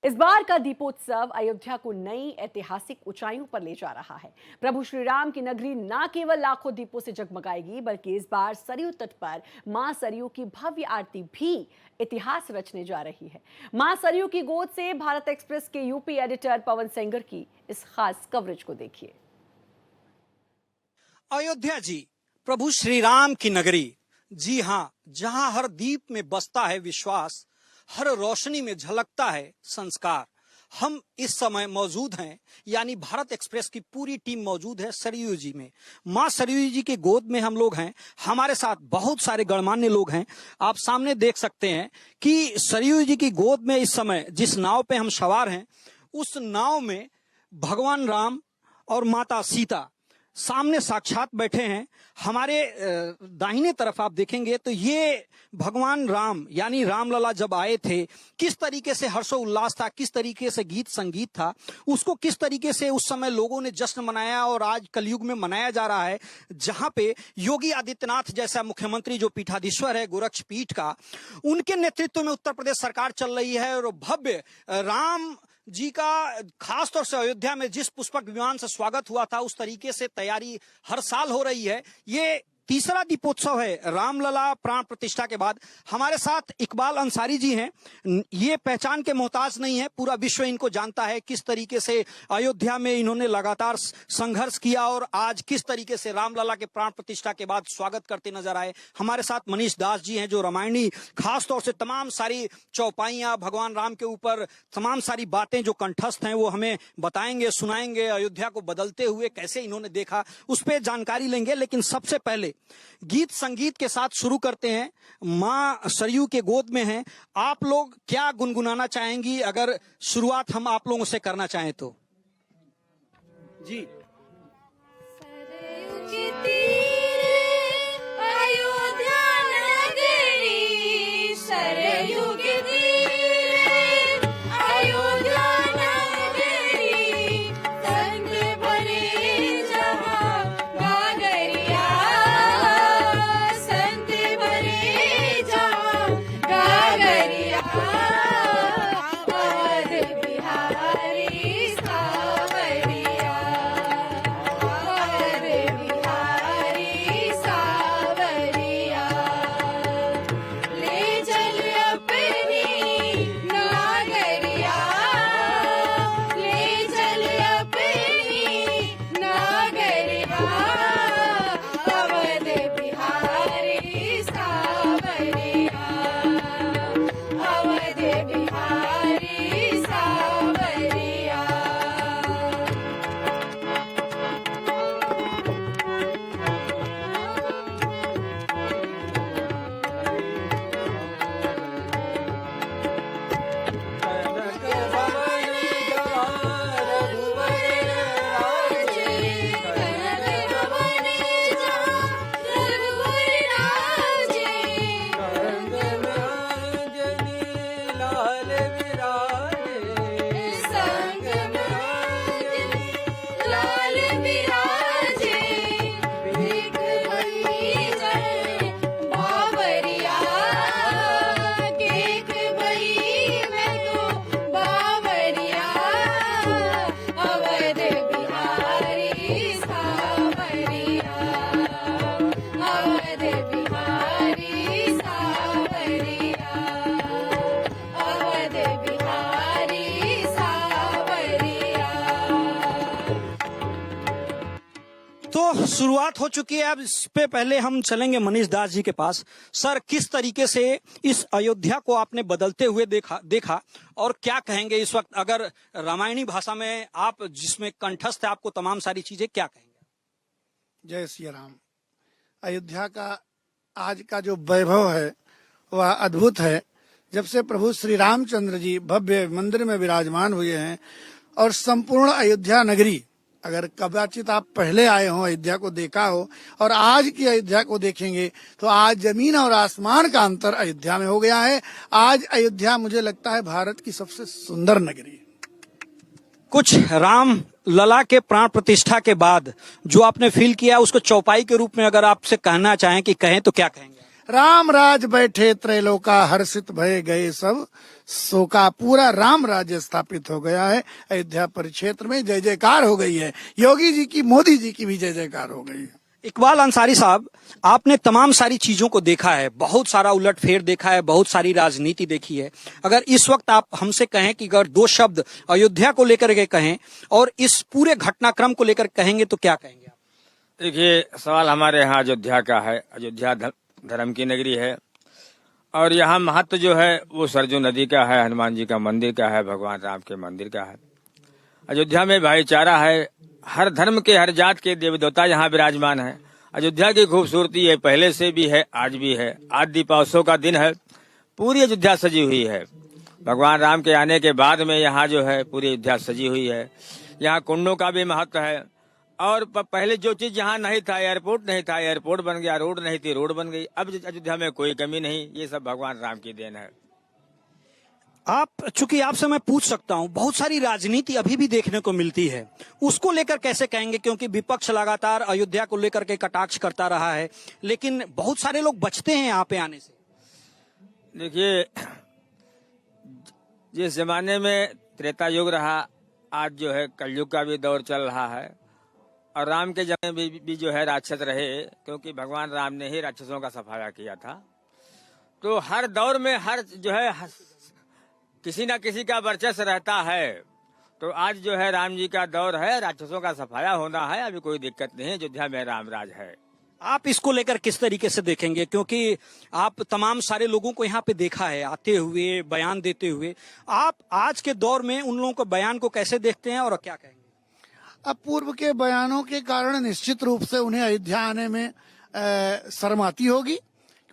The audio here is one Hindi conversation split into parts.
इस बार का दीपोत्सव अयोध्या को नई ऐतिहासिक ऊंचाइयों पर ले जा रहा है। प्रभु श्री राम की नगरी न केवल लाखों दीपों से जगमगाएगी, बल्कि इस बार सरयू तट पर मां सरयू की भव्य आरती भी इतिहास रचने जा रही है। मां सरयू की गोद से भारत एक्सप्रेस के यूपी एडिटर पवन सेंगर की इस खास कवरेज को देखिए। अयोध्या जी, प्रभु श्री राम की नगरी। जी हाँ, जहां हर दीप में बसता है विश्वास, हर रोशनी में झलकता है संस्कार। हम इस समय मौजूद हैं, यानी भारत एक्सप्रेस की पूरी टीम मौजूद है सरयू जी में। मां सरयू जी के गोद में हम लोग हैं। हमारे साथ बहुत सारे गणमान्य लोग हैं। आप सामने देख सकते हैं कि सरयू जी की गोद में इस समय जिस नाव पे हम सवार हैं, उस नाव में भगवान राम और माता सीता सामने साक्षात बैठे हैं। हमारे दाहिने तरफ आप देखेंगे तो ये भगवान राम यानी रामलला जब आए थे, किस तरीके से हर्षोल्लास था, किस तरीके से गीत संगीत था, उसको किस तरीके से उस समय लोगों ने जश्न मनाया और आज कलयुग में मनाया जा रहा है, जहां पे योगी आदित्यनाथ जैसा मुख्यमंत्री जो पीठाधीश्वर है गोरक्ष पीठ का, उनके नेतृत्व में उत्तर प्रदेश सरकार चल रही है। और भव्य राम जी का खास तौर से अयोध्या में जिस पुष्पक विमान से स्वागत हुआ था, उस तरीके से तैयारी हर साल हो रही है। ये तीसरा दीपोत्सव है रामलला प्राण प्रतिष्ठा के बाद। हमारे साथ इकबाल अंसारी जी हैं। ये पहचान के मोहताज नहीं है, पूरा विश्व इनको जानता है। किस तरीके से अयोध्या में इन्होंने लगातार संघर्ष किया और आज किस तरीके से रामलला के प्राण प्रतिष्ठा के बाद स्वागत करते नजर आए। हमारे साथ मनीष दास जी हैं, जो रामायणी खास तौर से तमाम सारी चौपाइयां भगवान राम के ऊपर तमाम सारी बातें जो कंठस्थ हैं वो हमें बताएंगे, सुनाएंगे। अयोध्या को बदलते हुए कैसे इन्होंने देखा, उस पर जानकारी लेंगे। लेकिन सबसे पहले गीत संगीत के साथ शुरू करते हैं। मां सरयू के गोद में हैं। आप लोग क्या गुनगुनाना चाहेंगी, अगर शुरुआत हम आप लोगों से करना चाहें तो? जी। सरयू के तीरे अयोध्या नगरी, सरयू के तीरे अयोध्या नगरी, संग भरे जहां गागरिया, संग भरे जहां गागरिया, अवध बिहारी सावरिया, अवध बिहारी सावरिया, ले चल अपनी नागरिया, ले चल अपनी नागरिया, अवध बिहारी सावरिया, अवध बिहारी सावरिया। अवध बिहारी सावरिया, अवध बिहारी सावरिया, अवध बिहारी सावरिया। तो शुरुआत हो चुकी है। अब इस पे पहले हम चलेंगे मनीष दास जी के पास। सर, किस तरीके से इस अयोध्या को आपने बदलते हुए देखा और क्या कहेंगे इस वक्त, अगर रामायणी भाषा में आप जिसमें कंठस्थ है आपको तमाम सारी चीजें, क्या कहेंगे? जय श्री राम। अयोध्या का आज का जो वैभव है वह अद्भुत है। जब से प्रभु श्री रामचंद्र जी भव्य मंदिर में विराजमान हुए हैं और संपूर्ण अयोध्या नगरी, अगर कदाचित आप पहले आए हो, अयोध्या को देखा हो और आज की अयोध्या को देखेंगे तो आज जमीन और आसमान का अंतर अयोध्या में हो गया है। आज अयोध्या मुझे लगता है भारत की सबसे सुंदर नगरी है। कुछ राम लला के प्राण प्रतिष्ठा के बाद जो आपने फील किया, उसको चौपाई के रूप में अगर आपसे कहना चाहें कि कहें तो क्या कहेंगे? राम राज बैठे त्रैलोका, हर्षित भय गए सब शोका। पूरा राम राज्य स्थापित हो गया है। अयोध्या परिक्षेत्र में जय जयकार हो गई है। योगी जी की, मोदी जी की भी जय जयकार हो गई है। इकबाल अंसारी साहब, आपने तमाम सारी चीजों को देखा है, बहुत सारा उलटफेर देखा है, बहुत सारी राजनीति देखी है। अगर इस वक्त आप हमसे कहें कि अगर 2 शब्द अयोध्या को लेकर के कहें और इस पूरे घटनाक्रम को लेकर कहेंगे तो क्या कहेंगे आप? देखिए, सवाल हमारे यहाँ अयोध्या का है। अयोध्या धर्म की नगरी है और यहाँ महत्व जो है वो सरजू नदी का है, हनुमान जी का मंदिर का है, भगवान राम के मंदिर का है। अयोध्या में भाईचारा है, हर धर्म के, हर जात के देवी देवता यहाँ विराजमान है। अयोध्या की खूबसूरती है, पहले से भी है, आज भी है। आज दीपोत्सव का दिन है, पूरी अयोध्या सजी हुई है। भगवान राम के आने के बाद में यहाँ जो है पूरी अयोध्या सजी हुई है। यहाँ कुंडों का भी महत्व है और पहले जो चीज यहाँ नहीं था, एयरपोर्ट नहीं था, एयरपोर्ट बन गया, रोड नहीं थी, रोड बन गई। अब अयोध्या में कोई कमी नहीं, ये सब भगवान राम की देन है। आप, चूंकि आपसे मैं पूछ सकता हूं, बहुत सारी राजनीति अभी भी देखने को मिलती है, उसको लेकर कैसे कहेंगे? क्योंकि विपक्ष लगातार अयोध्या को लेकर के कटाक्ष करता रहा है, लेकिन बहुत सारे लोग बचते हैं यहाँ पे आने से। देखिए, जिस जमाने में त्रेता युग रहा, आज जो है कलयुग का भी दौर चल रहा है और राम के जमाने में भी जो है राक्षस रहे, क्योंकि भगवान राम ने ही राक्षसों का सफाया किया था। तो हर दौर में हर जो है किसी न किसी का वर्चस्व रहता है। तो आज जो है राम जी का दौर है, राक्षसों का सफाया होना है, अभी कोई दिक्कत नहीं है। अयोध्या में राम राज है। आप इसको लेकर किस तरीके से देखेंगे? क्योंकि आप तमाम सारे लोगों को यहाँ पे देखा है आते हुए, बयान देते हुए। आप आज के दौर में उन लोगों को बयान को कैसे देखते हैं और क्या कहेंगे? अब पूर्व के बयानों के कारण निश्चित रूप से उन्हें अयोध्या आने में शर्म आती होगी।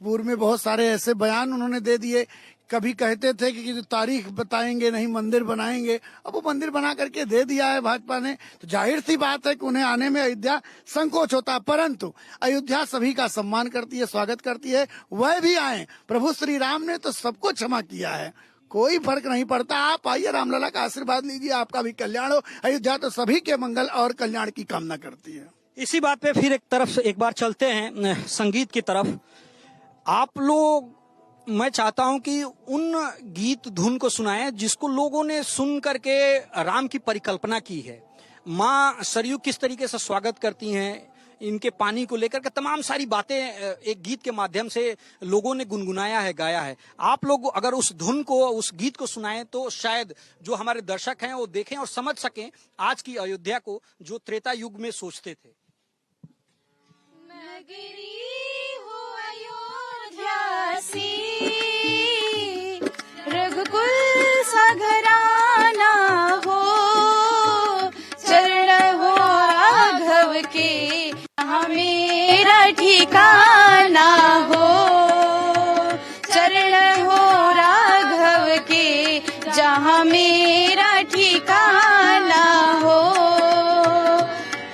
पूर्व में बहुत सारे ऐसे बयान उन्होंने दे दिए। कभी कहते थे कि तारीख बताएंगे नहीं, मंदिर बनाएंगे। अब वो मंदिर बना करके दे दिया है भाजपा ने, तो जाहिर सी बात है कि उन्हें आने में अयोध्या संकोच होता। परंतु अयोध्या सभी का सम्मान करती है, स्वागत करती है। वह भी आए, प्रभु श्री राम ने तो सबको क्षमा किया है, कोई फर्क नहीं पड़ता। आप आइए, रामलला का आशीर्वाद लीजिए, आपका भी कल्याण हो। अयोध्या तो सभी के मंगल और कल्याण की कामना करती है। इसी बात पे फिर एक बार चलते हैं संगीत की तरफ। आप लोग, मैं चाहता हूं कि उन गीत धुन को सुनाएं जिसको लोगों ने सुन करके राम की परिकल्पना की है। माँ सरयू किस तरीके से स्वागत करती हैं, इनके पानी को लेकर के तमाम सारी बातें एक गीत के माध्यम से लोगों ने गुनगुनाया है, गाया है। आप लोग अगर उस धुन को, उस गीत को सुनाएं तो शायद जो हमारे दर्शक हैं वो देखें और समझ सकें आज की अयोध्या को, जो त्रेता युग में सोचते थे। नगरी हो अयोध्या सी, रघुकुल सा घराना हो, चरण हो राघव के, यहाँ मेरा ठिकाना हो। चरण हो राघव के, जहाँ मेरा ठिकाना हो।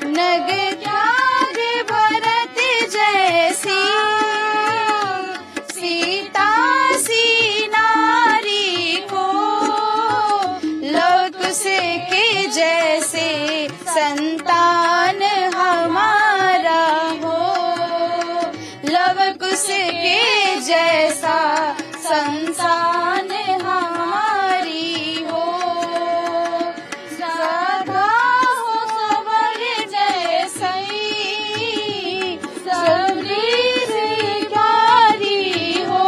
नग त्याग भरत जैसी, सीता सी नारी को, लव कुश के जैसे संतान हमारा हो। लव कुश के जैसा संतान हमारी हो। सदा हो सबर जैसी, सबरी से प्यारी हो।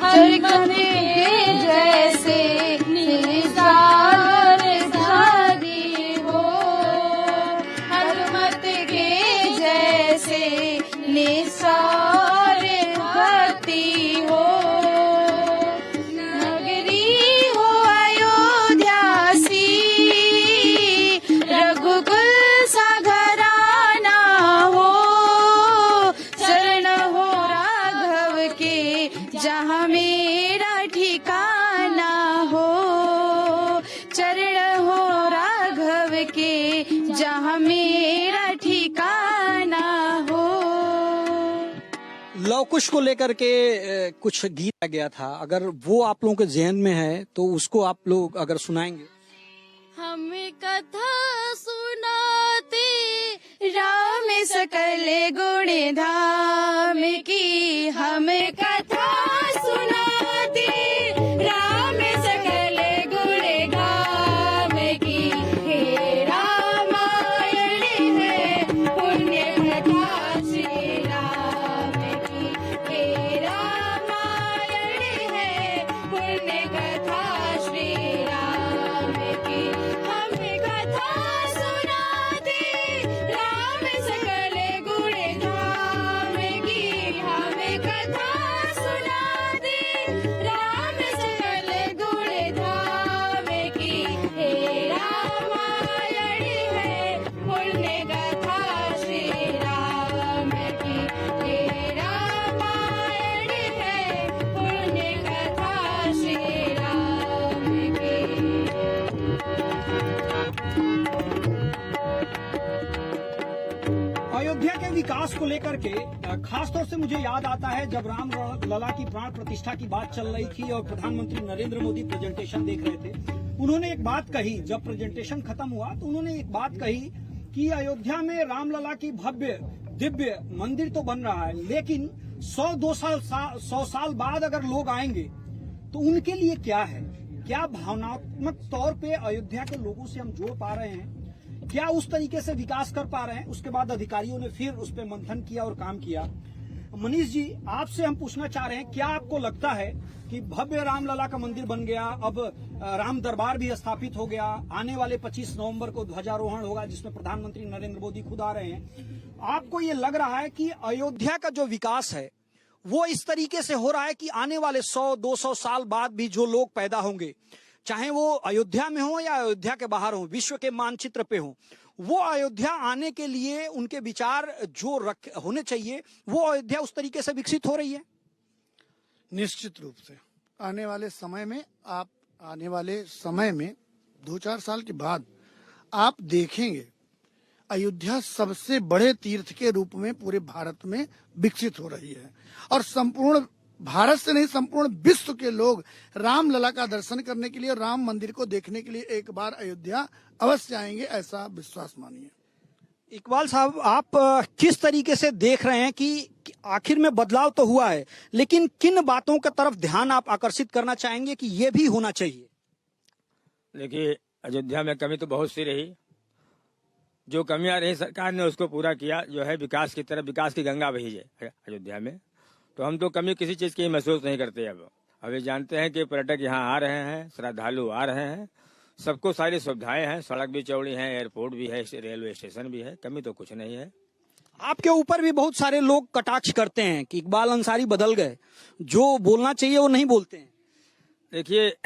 हर कभी के जैसे निसार धारी हो। हर मत के जैसे निसार भक्ति हो। नगरी हो अयोध्या सी, रघुकुल सा घराना हो। शरण हो राघव के, जहाँ मेरा ठिकाना हो। चरण हो राघव के, जहाँ मेरा ठिकाना हो। लव कुश को लेकर के कुछ गीत आ गया था, अगर वो आप लोगों के जहन में है तो उसको आप लोग अगर सुनाएंगे। हम कथा सुनाते राम सकल गुण धाम की हम कथा सुनाते राम सकल गुण धाम की हे रामायण है पुण्य कथा श्री राम की हे रामायण है पुण्य कथा श्री राम की हम कथा सुनाते राम सकल गुण धाम की हम कथा सुनाते राम सकल गुण धाम की हे रामायण है पुण्य कथा श्री राम की हे रामायण है पुण्य कथा श्री राम की। अयोध्या के विकास को लेकर के खास तौर से मुझे याद आता है जब राम लला की प्राण प्रतिष्ठा की बात चल रही थी और प्रधानमंत्री नरेंद्र मोदी प्रेजेंटेशन देख रहे थे। उन्होंने एक बात कही, जब प्रेजेंटेशन खत्म हुआ तो उन्होंने एक बात कही कि अयोध्या में रामलला की भव्य दिव्य मंदिर तो बन रहा है, लेकिन 100 साल बाद अगर लोग आएंगे तो उनके लिए क्या है, क्या भावनात्मक तौर पे अयोध्या के लोगों से हम जोड़ पा रहे हैं, क्या उस तरीके से विकास कर पा रहे हैं। उसके बाद अधिकारियों ने फिर उस पर मंथन किया और काम किया। मनीष जी, आपसे हम पूछना चाह रहे हैं, क्या आपको लगता है कि भव्य रामलला का मंदिर बन गया, अब राम दरबार भी स्थापित हो गया, आने वाले 25 नवंबर को ध्वजारोहण होगा जिसमें प्रधानमंत्री नरेंद्र मोदी खुद आ रहे हैं, आपको ये लग रहा है कि अयोध्या का जो विकास है वो इस तरीके से हो रहा है कि आने वाले 100-200 साल बाद भी जो लोग पैदा होंगे, चाहे वो अयोध्या में हो या अयोध्या के बाहर हो, विश्व के मानचित्र पे हो, वो अयोध्या आने के लिए उनके विचार जो होने चाहिए वो अयोध्या उस तरीके से विकसित हो रही है? निश्चित रूप से आने वाले समय में 2-4 साल के बाद आप देखेंगे अयोध्या सबसे बड़े तीर्थ के रूप में पूरे भारत में विकसित हो रही है और संपूर्ण भारत से नहीं संपूर्ण विश्व के लोग रामलला का दर्शन करने के लिए, राम मंदिर को देखने के लिए एक बार अयोध्या अवश्य आएंगे, ऐसा विश्वास मानिए। इकबाल साहब, आप किस तरीके से देख रहे हैं कि आखिर में बदलाव तो हुआ है, लेकिन किन बातों की तरफ ध्यान आप आकर्षित करना चाहेंगे कि ये भी होना चाहिए? देखिए, अयोध्या में कमी तो बहुत सी रही, जो कमियां रही सरकार ने उसको पूरा किया। जो है विकास की तरफ, विकास की गंगा बही है अयोध्या में, तो हम तो कमी किसी चीज की महसूस नहीं करते। अब ये जानते हैं कि पर्यटक यहाँ आ रहे हैं, श्रद्धालु आ रहे हैं, सबको सारी सुविधाएं हैं, सड़क भी चौड़ी है, एयरपोर्ट भी है, रेलवे स्टेशन भी है, कमी तो कुछ नहीं है। आपके ऊपर भी बहुत सारे लोग कटाक्ष करते हैं कि इकबाल अंसारी बदल गए, जो बोलना चाहिए वो नहीं बोलते हैं। देखिए,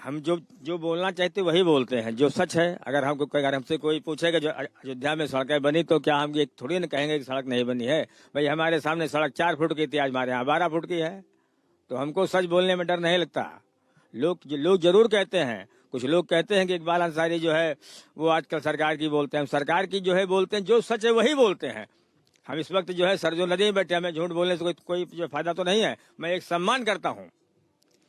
हम जो बोलना चाहते वही बोलते हैं, जो सच है। अगर हमसे कोई पूछेगा जो अयोध्या में सड़कें बनी, तो क्या हम ये थोड़ी ना कहेंगे कि सड़क नहीं बनी है। भाई, हमारे सामने सड़क 4 फुट की थी, आज हमारे यहाँ 12 फुट की है, तो हमको सच बोलने में डर नहीं लगता। लोग जरूर कहते हैं, कुछ लोग कहते हैं कि इकबाल अंसारी जो है वो आजकल सरकार की बोलते हैं। हम सरकार की जो है बोलते हैं, जो सच है वही बोलते हैं। हम इस वक्त जो है सरजू नदी में बैठे, हमें झूठ बोलने से कोई जो फायदा तो नहीं है। मैं एक सम्मान करता हूँ,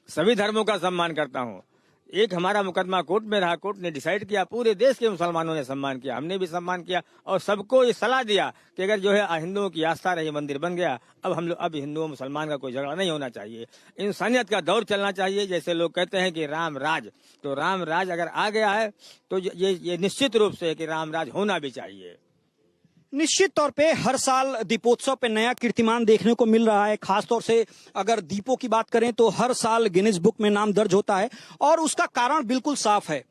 सभी धर्मों का सम्मान करता हूँ। एक हमारा मुकदमा कोर्ट में रहा, कोर्ट ने डिसाइड किया, पूरे देश के मुसलमानों ने सम्मान किया, हमने भी सम्मान किया और सबको ये सलाह दिया कि अगर जो है हिंदुओं की आस्था रही, मंदिर बन गया, अब हिंदुओं मुसलमान का कोई झगड़ा नहीं होना चाहिए, इंसानियत का दौर चलना चाहिए। जैसे लोग कहते हैं कि राम राज, तो राम राज अगर आ गया है तो ये निश्चित रूप से कि राम राज होना भी चाहिए। निश्चित तौर पे हर साल दीपोत्सव पे नया कीर्तिमान देखने को मिल रहा है। खासतौर से अगर दीपों की बात करें तो हर साल गिनीज बुक में नाम दर्ज होता है और उसका कारण बिल्कुल साफ है।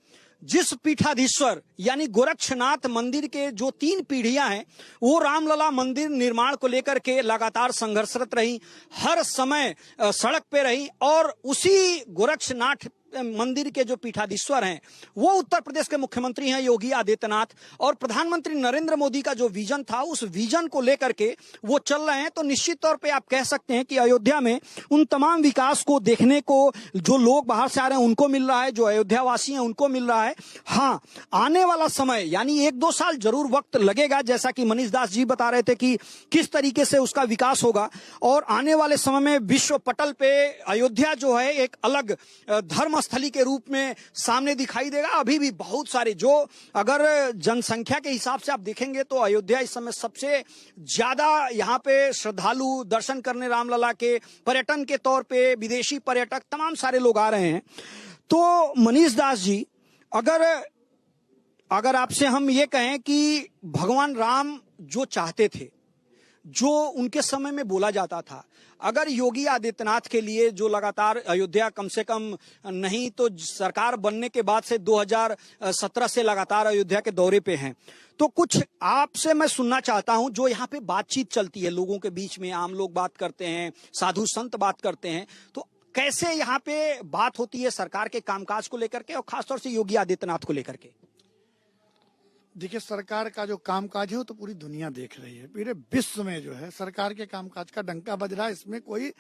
जिस पीठाधीश्वर यानी गोरक्षनाथ मंदिर के जो 3 पीढ़ियां हैं, वो रामलला मंदिर निर्माण को लेकर के लगातार संघर्षरत रही, हर समय सड़क पे रही और उसी गोरक्षनाथ मंदिर के जो पीठाधीश्वर हैं वो उत्तर प्रदेश के मुख्यमंत्री हैं योगी आदित्यनाथ, और प्रधानमंत्री नरेंद्र मोदी का जो विजन था उस विजन को लेकर के वो चल रहे हैं। तो निश्चित तौर पे आप कह सकते हैं कि अयोध्या में उन तमाम विकास को देखने को जो लोग बाहर से आ रहे हैं उनको मिल रहा है, जो अयोध्या वासी हैं उनको मिल रहा है। हाँ, आने वाला समय यानी 1-2 साल जरूर वक्त लगेगा, जैसा कि मनीष दास जी बता रहे थे कि किस तरीके से उसका विकास होगा, और आने वाले समय में विश्व पटल पे अयोध्या जो है एक अलग धर्म संगम स्थली के रूप में सामने दिखाई देगा। अभी भी बहुत सारे, जो अगर जनसंख्या के हिसाब से आप देखेंगे तो अयोध्या इस समय सबसे ज्यादा यहाँ पे श्रद्धालु दर्शन करने रामलला के, पर्यटन के तौर पे विदेशी पर्यटक तमाम सारे लोग आ रहे हैं। तो मनीष दास जी, अगर आपसे हम ये कहें कि भगवान राम जो चाहते थे, जो उनके समय में बोला जाता था, अगर योगी आदित्यनाथ के लिए जो लगातार अयोध्या कम से कम नहीं तो सरकार बनने के बाद से 2017 से लगातार अयोध्या के दौरे पे हैं, तो कुछ आपसे मैं सुनना चाहता हूं। जो यहाँ पे बातचीत चलती है लोगों के बीच में, आम लोग बात करते हैं, साधु संत बात करते हैं, तो कैसे यहाँ पे बात होती है सरकार के कामकाज को लेकर के और खासतौर से योगी आदित्यनाथ को लेकर के? देखिए, सरकार का जो कामकाज है वो तो पूरी दुनिया देख रही है। पूरे विश्व में जो है सरकार के कामकाज का डंका बज रहा है। इसमें कोई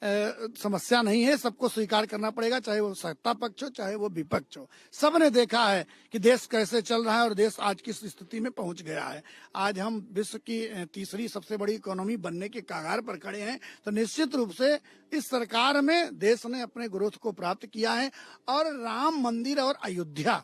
समस्या नहीं है, सबको स्वीकार करना पड़ेगा, चाहे वो सत्ता पक्ष हो चाहे वो विपक्ष हो। सबने देखा है कि देश कैसे चल रहा है और देश आज किस स्थिति में पहुंच गया है। आज हम विश्व की तीसरी सबसे बड़ी इकोनॉमी बनने के कगार पर खड़े हैं। तो निश्चित रूप से इस सरकार में देश ने अपने ग्रोथ को प्राप्त किया है। और राम मंदिर और अयोध्या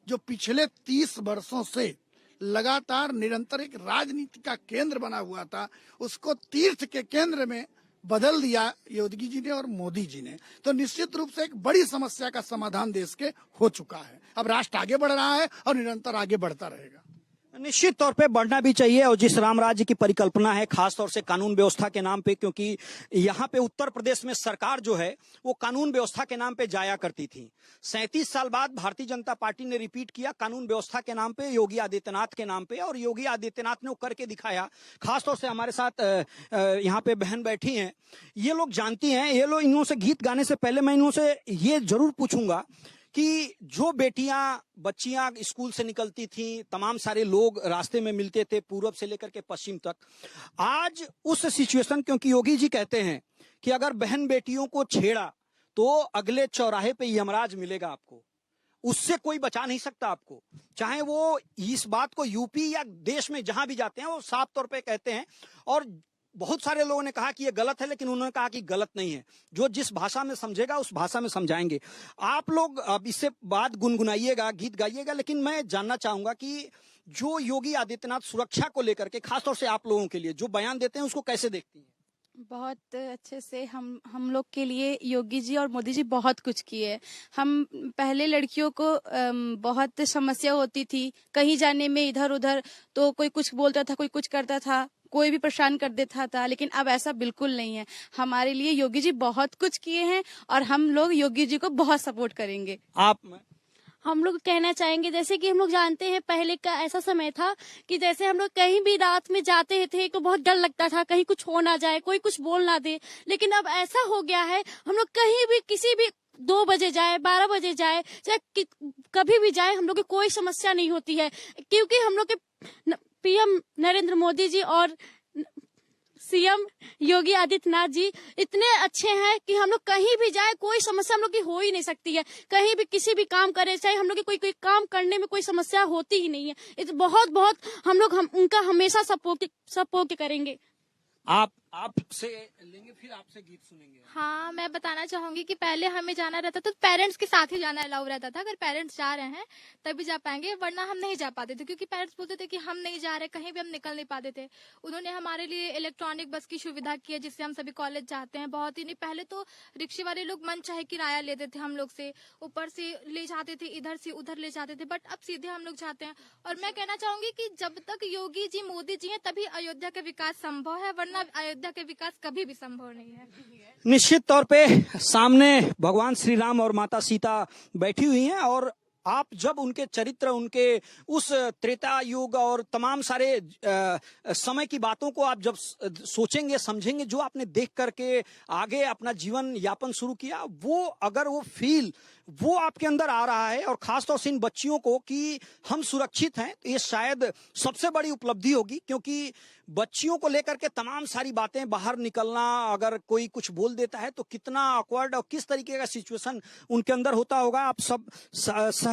जो पिछले 30 वर्षों से लगातार निरंतर एक राजनीति का केंद्र बना हुआ था, उसको तीर्थ के केंद्र में बदल दिया योगी जी ने और मोदी जी ने। तो निश्चित रूप से एक बड़ी समस्या का समाधान देश के हो चुका है। अब राष्ट्र आगे बढ़ रहा है और निरंतर आगे बढ़ता रहेगा। निश्चित तौर पे बढ़ना भी चाहिए। और जिस राम राज्य की परिकल्पना है खासतौर से कानून व्यवस्था के नाम पे, क्योंकि यहाँ पे उत्तर प्रदेश में सरकार जो है वो कानून व्यवस्था के नाम पे जाया करती थी। 37 साल बाद भारतीय जनता पार्टी ने रिपीट किया कानून व्यवस्था के नाम पे, योगी आदित्यनाथ के नाम पे, और योगी आदित्यनाथ ने वो करके दिखाया। खासतौर से हमारे साथ यहाँ पे बहन बैठी हैं, ये लोग जानती हैं। ये लोग, इन्हों से गीत गाने से पहले मैं इन्हों से ये जरूर पूछूंगा कि जो बच्चियां स्कूल से निकलती थी, तमाम सारे लोग रास्ते में मिलते थे पूर्व से लेकर के पश्चिम तक, आज उस सिचुएशन, क्योंकि योगी जी कहते हैं कि अगर बहन बेटियों को छेड़ा तो अगले चौराहे पे यमराज मिलेगा आपको, उससे कोई बचा नहीं सकता आपको। चाहे वो इस बात को यूपी या देश में जहां भी जाते हैं वो साफ तौर पे कहते हैं। और बहुत सारे लोगों ने कहा कि ये गलत है, लेकिन उन्होंने कहा कि गलत नहीं है, जो जिस भाषा में समझेगा उस भाषा में समझाएंगे। आप लोग अब इससे बात गुनगुनाइएगा, गीत गाइएगा, लेकिन मैं जानना चाहूंगा कि जो योगी आदित्यनाथ सुरक्षा को लेकर के खासतौर से आप लोगों के लिए जो बयान देते हैं उसको कैसे देखती हैं? बहुत अच्छे से हम लोग के लिए योगी जी और मोदी जी बहुत कुछ किए। हम पहले लड़कियों को बहुत समस्या होती थी कहीं जाने में, इधर उधर, तो कोई कुछ बोलता था, कोई कुछ करता था, कोई भी परेशान कर देता था, लेकिन अब ऐसा बिल्कुल नहीं है। हमारे लिए योगी जी बहुत कुछ किए हैं और हम लोग योगी जी को बहुत सपोर्ट करेंगे। हम लोग कहना चाहेंगे, जैसे कि हम लोग जानते हैं पहले का ऐसा समय था कि जैसे हम लोग कहीं भी रात में जाते थे तो बहुत डर लगता था कहीं कुछ हो ना जाए, कोई कुछ बोल ना दे। लेकिन अब ऐसा हो गया है, हम लोग कहीं भी किसी भी 2 बजे जाए, 12 बजे जाए, चाहे कभी भी जाए, हम लोग की कोई समस्या नहीं होती है, क्योंकि हम लोग के पीएम नरेंद्र मोदी जी और सीएम योगी आदित्यनाथ जी इतने अच्छे हैं कि हम लोग कहीं भी जाए कोई समस्या हम लोग की हो ही नहीं सकती है। कहीं भी किसी भी काम करे, चाहे हम लोग की कोई काम करने में कोई समस्या होती ही नहीं है। इस बहुत हम लोग उनका हमेशा सपोर्ट करेंगे। आपसे लेंगे, फिर आपसे गीत सुनेंगे। हाँ, मैं बताना चाहूंगी कि पहले हमें जाना रहता तो पेरेंट्स के साथ ही जाना अलाउ रहता था। अगर पेरेंट्स जा रहे हैं तभी जा पाएंगे, वरना हम नहीं जा पाते थे, क्योंकि पेरेंट्स बोलते थे कि हम नहीं जा रहे, कहीं भी हम निकल नहीं पाते थे। उन्होंने हमारे लिए इलेक्ट्रॉनिक बस की सुविधा की है, जिससे हम सभी कॉलेज जाते हैं। बहुत ही नहीं, पहले तो रिक्शे वाले लोग मन चाहे किराया लेते थे हम लोग से, ऊपर से ले जाते थे, इधर से उधर ले जाते थे, बट अब सीधे हम लोग जाते हैं। और मैं कहना चाहूंगी कि जब तक योगी जी मोदी जी हैं तभी अयोध्या का विकास संभव है, वरना अयोध्या का विकास कभी भी संभव नहीं है। निश्चित तौर पे सामने भगवान श्री राम और माता सीता बैठी हुई हैं, और आप जब उनके चरित्र, उनके उस त्रेता युग और तमाम सारे समय की बातों को आप जब सोचेंगे, समझेंगे, जो आपने देख करके आगे अपना जीवन यापन शुरू किया, वो अगर वो फील वो आपके अंदर आ रहा है, और खासतौर से इन बच्चियों को कि हम सुरक्षित हैं, तो ये शायद सबसे बड़ी उपलब्धि होगी। क्योंकि बच्चियों को लेकर के तमाम सारी बातें, बाहर निकलना, अगर कोई कुछ बोल देता है तो कितना ऑकवर्ड और किस तरीके का सिचुएशन उनके अंदर होता होगा, आप सब